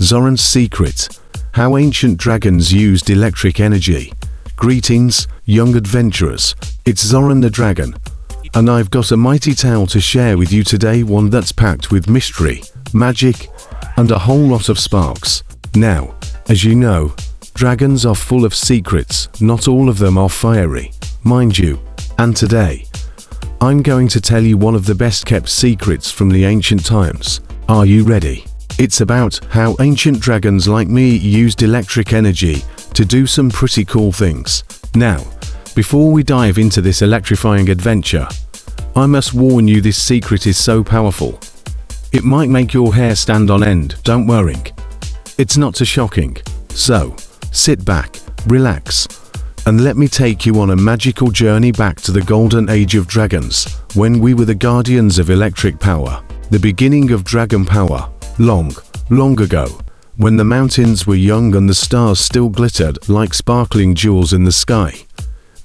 Zoran's Secret: How Ancient Dragons Used Electric Energy. Greetings, young adventurers, it's Zoran the Dragon, and I've got a mighty tale to share with you today, one that's packed with mystery, magic, and a whole lot of sparks. Now, as you know, dragons are full of secrets, not all of them are fiery, mind you, and today, I'm going to tell you one of the best kept secrets from the ancient times. Are you ready? It's about how ancient dragons like me used electric energy to do some pretty cool things. Now, before we dive into this electrifying adventure, I must warn you, this secret is so powerful. It might make your hair stand on end, don't worry. It's not too shocking. So, sit back, relax, and let me take you on a magical journey back to the golden age of dragons, when we were the guardians of electric power. The beginning of dragon power. Long, long ago, when the mountains were young and the stars still glittered like sparkling jewels in the sky.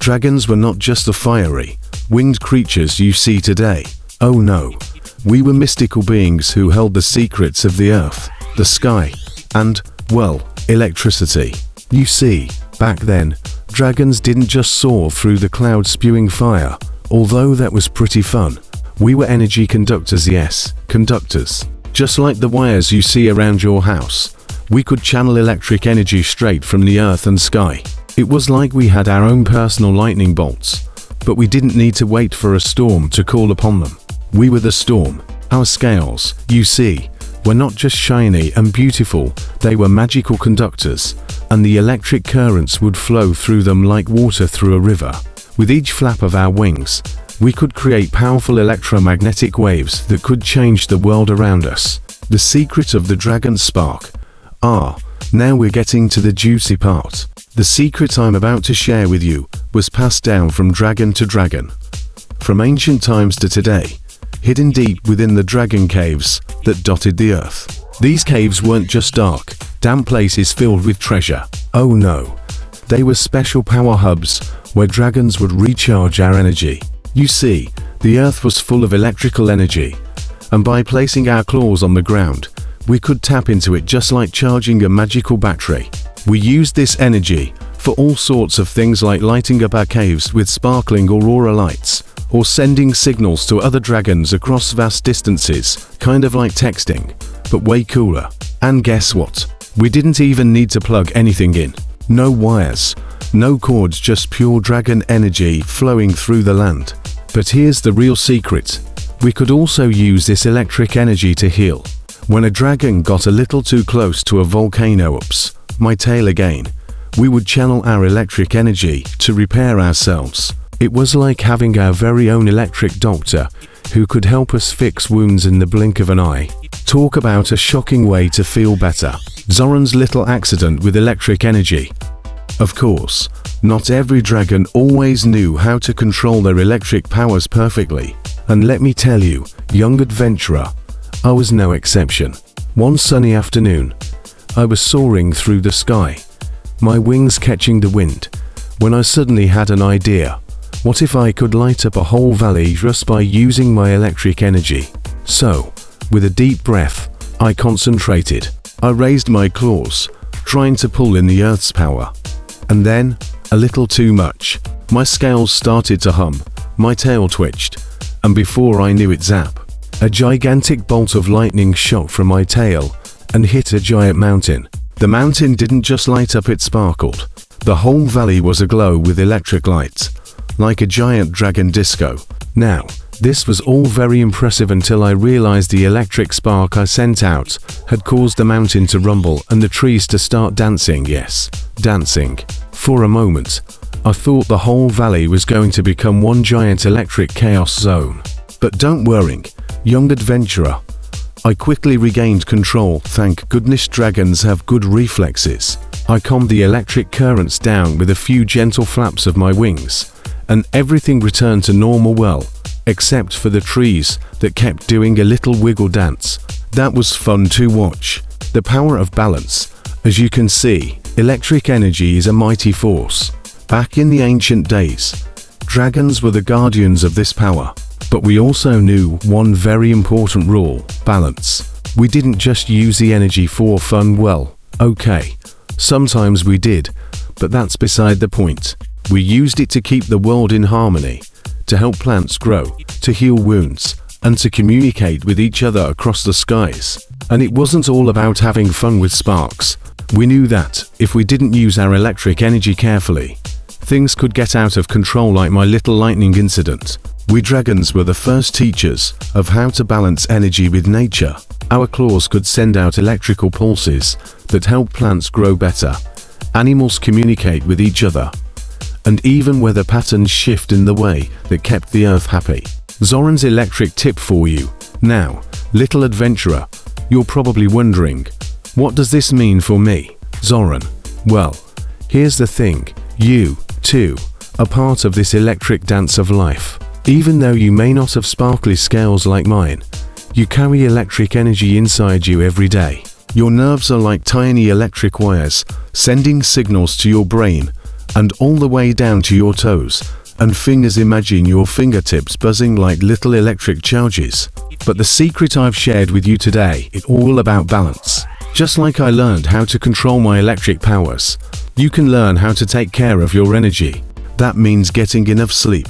Dragons were not just the fiery, winged creatures you see today. Oh no, we were mystical beings who held the secrets of the earth, the sky, and, well, electricity. You see, back then, dragons didn't just soar through the clouds spewing fire, although that was pretty fun. We were energy conductors, yes, conductors. Just like the wires you see around your house, we could channel electric energy straight from the earth and sky. It was like we had our own personal lightning bolts, but we didn't need to wait for a storm to call upon them. We were the storm. Our scales, you see, were not just shiny and beautiful, they were magical conductors, and the electric currents would flow through them like water through a river. With each flap of our wings, we could create powerful electromagnetic waves that could change the world around us. The secret of the dragon spark. Now we're getting to the juicy part. The secret I'm about to share with you was passed down from dragon to dragon, from ancient times to today, hidden deep within the dragon caves that dotted the earth. These caves weren't just dark, damp places filled with treasure. Oh no, they were special power hubs where dragons would recharge our energy. You see, the earth was full of electrical energy, and by placing our claws on the ground, we could tap into it just like charging a magical battery. We used this energy for all sorts of things, like lighting up our caves with sparkling aurora lights, or sending signals to other dragons across vast distances, kind of like texting, but way cooler. And guess what? We didn't even need to plug anything in. No wires, no cords, just pure dragon energy flowing through the land. But here's the real secret. We could also use this electric energy to heal. When a dragon got a little too close to a volcano, oops, my tail again, we would channel our electric energy to repair ourselves. It was like having our very own electric doctor who could help us fix wounds in the blink of an eye. Talk about a shocking way to feel better. Zoran's little accident with electric energy. Of course, not every dragon always knew how to control their electric powers perfectly. And let me tell you, young adventurer, I was no exception. One sunny afternoon, I was soaring through the sky, my wings catching the wind, when I suddenly had an idea. What if I could light up a whole valley just by using my electric energy? So, with a deep breath, I concentrated. I raised my claws, trying to pull in the earth's power. And then, a little too much. My scales started to hum, my tail twitched, and before I knew it, zap, a gigantic bolt of lightning shot from my tail and hit a giant mountain. The mountain didn't just light up, it sparkled. The whole valley was aglow with electric lights, like a giant dragon disco. Now, this was all very impressive until I realized the electric spark I sent out had caused the mountain to rumble and the trees to start dancing. Yes, dancing. For a moment, I thought the whole valley was going to become one giant electric chaos zone. But don't worry, young adventurer. I quickly regained control. Thank goodness dragons have good reflexes. I calmed the electric currents down with a few gentle flaps of my wings, and everything returned to normal, well, except for the trees that kept doing a little wiggle dance. That was fun to watch. The power of balance. As you can see, electric energy is a mighty force. Back in the ancient days, dragons were the guardians of this power. But we also knew one very important rule: balance. We didn't just use the energy for fun. Well, okay, sometimes we did, but that's beside the point. We used it to keep the world in harmony, to help plants grow, to heal wounds, and to communicate with each other across the skies. And it wasn't all about having fun with sparks. We knew that, if we didn't use our electric energy carefully, things could get out of control, like my little lightning incident. We dragons were the first teachers of how to balance energy with nature. Our claws could send out electrical pulses that help plants grow better, animals communicate with each other, and even weather patterns shift in the way that kept the earth happy. Zoran's electric tip for you. Now, little adventurer, you're probably wondering, what does this mean for me, Zoran? Well, here's the thing, you, too, are part of this electric dance of life. Even though you may not have sparkly scales like mine, you carry electric energy inside you every day. Your nerves are like tiny electric wires, sending signals to your brain, and all the way down to your toes and fingers. Imagine your fingertips buzzing like little electric charges. But the secret I've shared with you today is all about balance. Just like I learned how to control my electric powers, you can learn how to take care of your energy. That means getting enough sleep,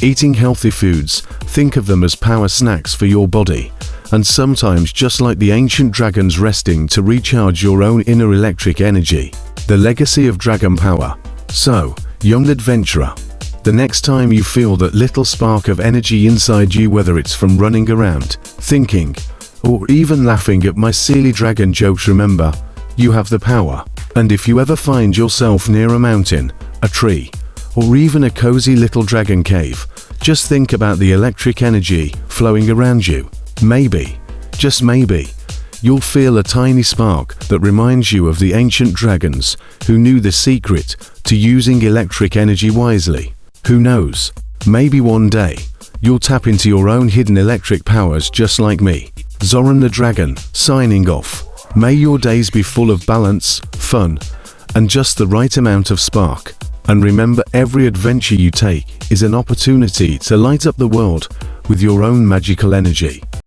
eating healthy foods, think of them as power snacks for your body, and sometimes, just like the ancient dragons, resting to recharge your own inner electric energy. The legacy of dragon power. So, young adventurer, the next time you feel that little spark of energy inside you, whether it's from running around, thinking, or even laughing at my silly dragon jokes, remember, you have the power. And if you ever find yourself near a mountain, a tree, or even a cozy little dragon cave, just think about the electric energy flowing around you. Maybe, just maybe, you'll feel a tiny spark that reminds you of the ancient dragons who knew the secret to using electric energy wisely. Who knows, maybe one day, you'll tap into your own hidden electric powers just like me. Zoran the Dragon, signing off. May your days be full of balance, fun, and just the right amount of spark. And remember, every adventure you take is an opportunity to light up the world with your own magical energy.